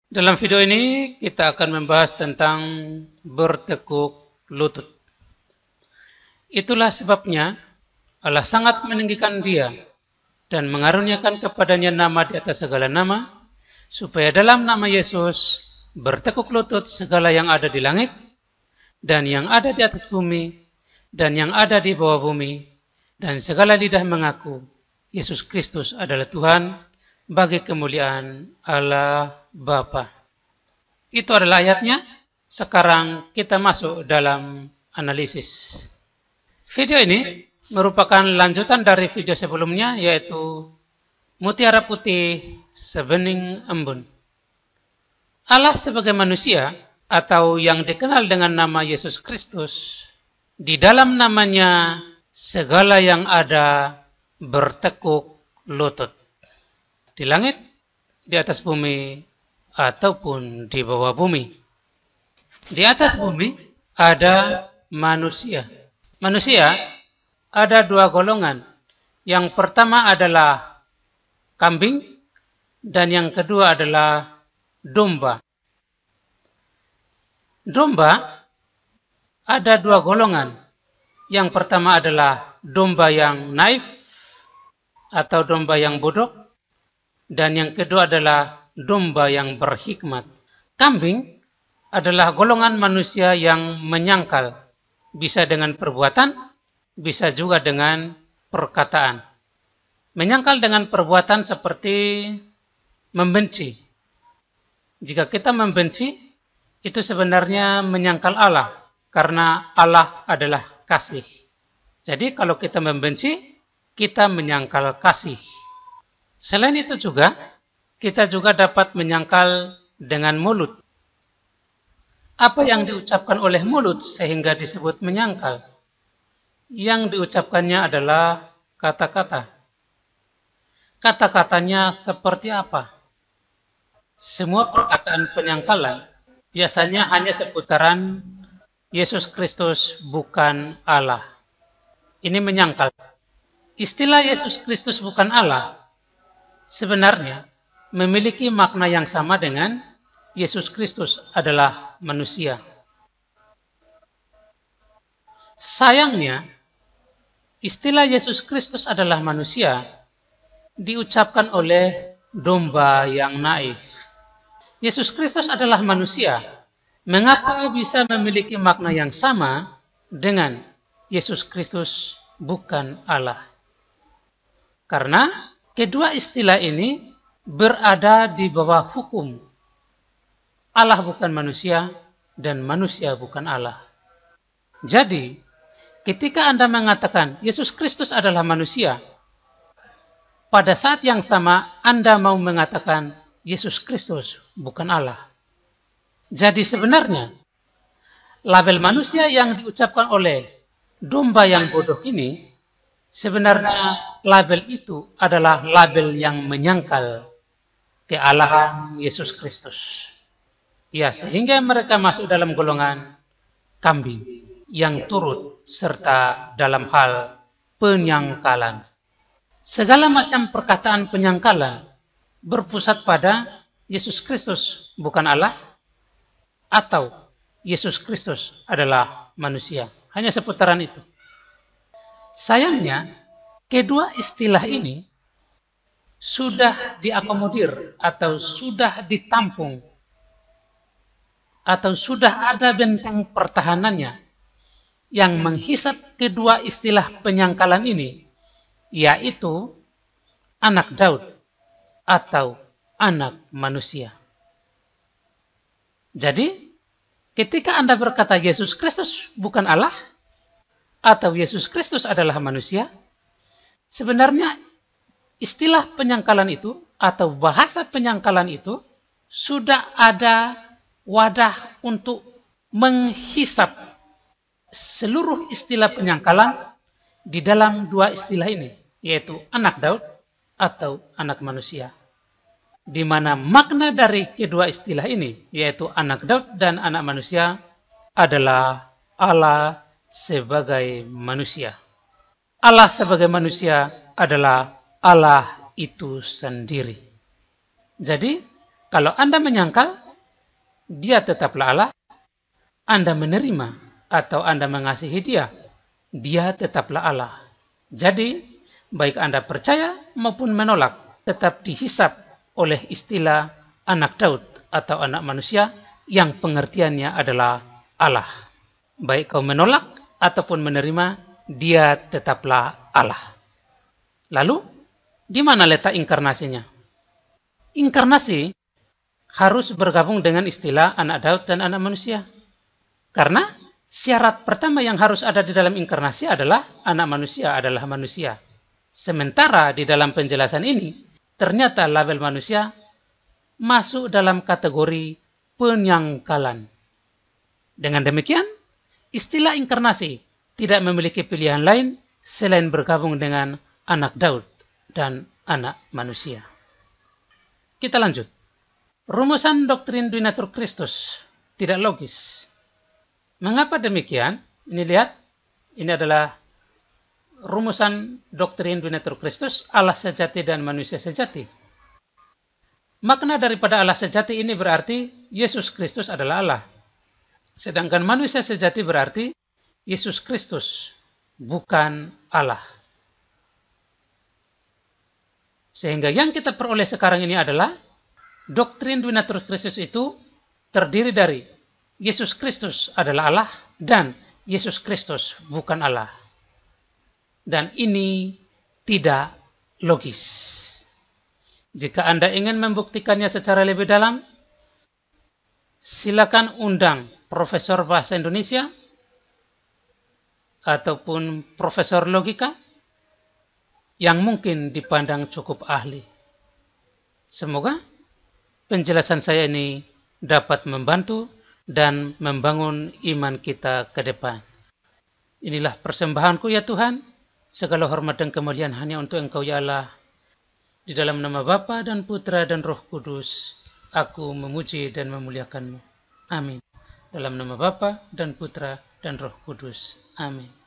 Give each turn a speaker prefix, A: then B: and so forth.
A: Dalam video ini kita akan membahas tentang bertekuk lutut. Itulah sebabnya Allah sangat meninggikan dia dan mengaruniakan kepadanya nama di atas segala nama, supaya dalam nama Yesus bertekuk lutut segala yang ada di langit dan yang ada di atas bumi dan yang ada di bawah bumi, dan segala lidah mengaku Yesus Kristus adalah Tuhan bagi kemuliaan Allah Bapa. Itu adalah ayatnya. Sekarang kita masuk dalam analisis. Video ini merupakan lanjutan dari video sebelumnya, yaitu Mutiara Putih Sebening Embun. Allah sebagai manusia, atau yang dikenal dengan nama Yesus Kristus, di dalam namanya segala yang ada bertekuk lutut. Di langit, di atas bumi, ataupun di bawah bumi. Di atas bumi ada manusia. Manusia ada dua golongan. Yang pertama adalah kambing dan yang kedua adalah domba. Domba ada dua golongan. Yang pertama adalah domba yang naif atau domba yang bodoh, dan yang kedua adalah domba yang berhikmat. Kambing adalah golongan manusia yang menyangkal, bisa dengan perbuatan, bisa juga dengan perkataan. Menyangkal dengan perbuatan seperti membenci. Jika kita membenci, itu sebenarnya menyangkal Allah, karena Allah adalah kasih. Jadi kalau kita membenci, kita menyangkal kasih. Selain itu juga, kita juga dapat menyangkal dengan mulut. Apa yang diucapkan oleh mulut sehingga disebut menyangkal? Yang diucapkannya adalah kata-kata. Kata-katanya seperti apa? Semua perkataan penyangkalan biasanya hanya seputaran Yesus Kristus bukan Allah. Ini menyangkal. Istilah Yesus Kristus bukan Allah sebenarnya memiliki makna yang sama dengan Yesus Kristus adalah manusia. Sayangnya, istilah Yesus Kristus adalah manusia diucapkan oleh domba yang naif. Yesus Kristus adalah manusia. Mengapa bisa memiliki makna yang sama dengan Yesus Kristus bukan Allah? Karena kedua istilah ini berada di bawah hukum. Allah bukan manusia dan manusia bukan Allah. Jadi, ketika Anda mengatakan Yesus Kristus adalah manusia, pada saat yang sama Anda mau mengatakan Yesus Kristus bukan Allah. Jadi sebenarnya label manusia yang diucapkan oleh domba yang bodoh ini, sebenarnya label itu adalah label yang menyangkal kealahan Yesus Kristus. Ya, sehingga mereka masuk dalam golongan kambing yang turut serta dalam hal penyangkalan. Segala macam perkataan penyangkalan berpusat pada Yesus Kristus bukan Allah atau Yesus Kristus adalah manusia. Hanya seputaran itu. Sayangnya, kedua istilah ini sudah diakomodir atau sudah ditampung atau sudah ada benteng pertahanannya yang menghisap kedua istilah penyangkalan ini, yaitu anak Daud atau anak manusia. Jadi, ketika Anda berkata Yesus Kristus bukan Allah atau Yesus Kristus adalah manusia, sebenarnya istilah penyangkalan itu atau bahasa penyangkalan itu sudah ada wadah untuk menghisap seluruh istilah penyangkalan di dalam dua istilah ini, yaitu anak Daud atau anak manusia. Di mana makna dari kedua istilah ini, yaitu anak Daud dan anak manusia, adalah Allah sebagai manusia. Allah sebagai manusia adalah Allah itu sendiri. Jadi, Kalau Anda menyangkal, dia tetaplah Allah. Anda menerima atau Anda mengasihi dia, dia tetaplah Allah. Jadi, baik Anda percaya maupun menolak, tetap dihisap oleh istilah anak Daud atau anak manusia yang pengertiannya adalah Allah. Baik kau menolak ataupun menerima, dia tetaplah Allah. Lalu, di mana letak inkarnasinya? Inkarnasi harus bergabung dengan istilah anak Daud dan anak manusia. Karena syarat pertama yang harus ada di dalam inkarnasi adalah anak manusia adalah manusia. Sementara di dalam penjelasan ini, ternyata label manusia masuk dalam kategori penyangkalan. Dengan demikian, istilah inkarnasi tidak memiliki pilihan lain selain bergabung dengan anak Daud dan anak manusia. Kita lanjut. Rumusan doktrin Dunatur Kristus tidak logis. Mengapa demikian? Ini lihat, ini adalah rumusan doktrin Dunatur Kristus, Allah sejati dan manusia sejati. Makna daripada Allah sejati ini berarti Yesus Kristus adalah Allah. Sedangkan manusia sejati berarti Yesus Kristus bukan Allah. Sehingga yang kita peroleh sekarang ini adalah doktrin Dunatur Kristus itu terdiri dari Yesus Kristus adalah Allah dan Yesus Kristus bukan Allah. Dan ini tidak logis. Jika Anda ingin membuktikannya secara lebih dalam, silakan undang Profesor Bahasa Indonesia ataupun Profesor Logika yang mungkin dipandang cukup ahli. Semoga penjelasan saya ini dapat membantu dan membangun iman kita ke depan. Inilah persembahanku ya Tuhan. Segala hormat dan kemuliaan hanya untuk Engkau ya Allah. Di dalam nama Bapa dan Putra dan Roh Kudus, aku memuji dan memuliakan-Mu. Amin. Dalam nama Bapa dan Putra dan Roh Kudus. Amin.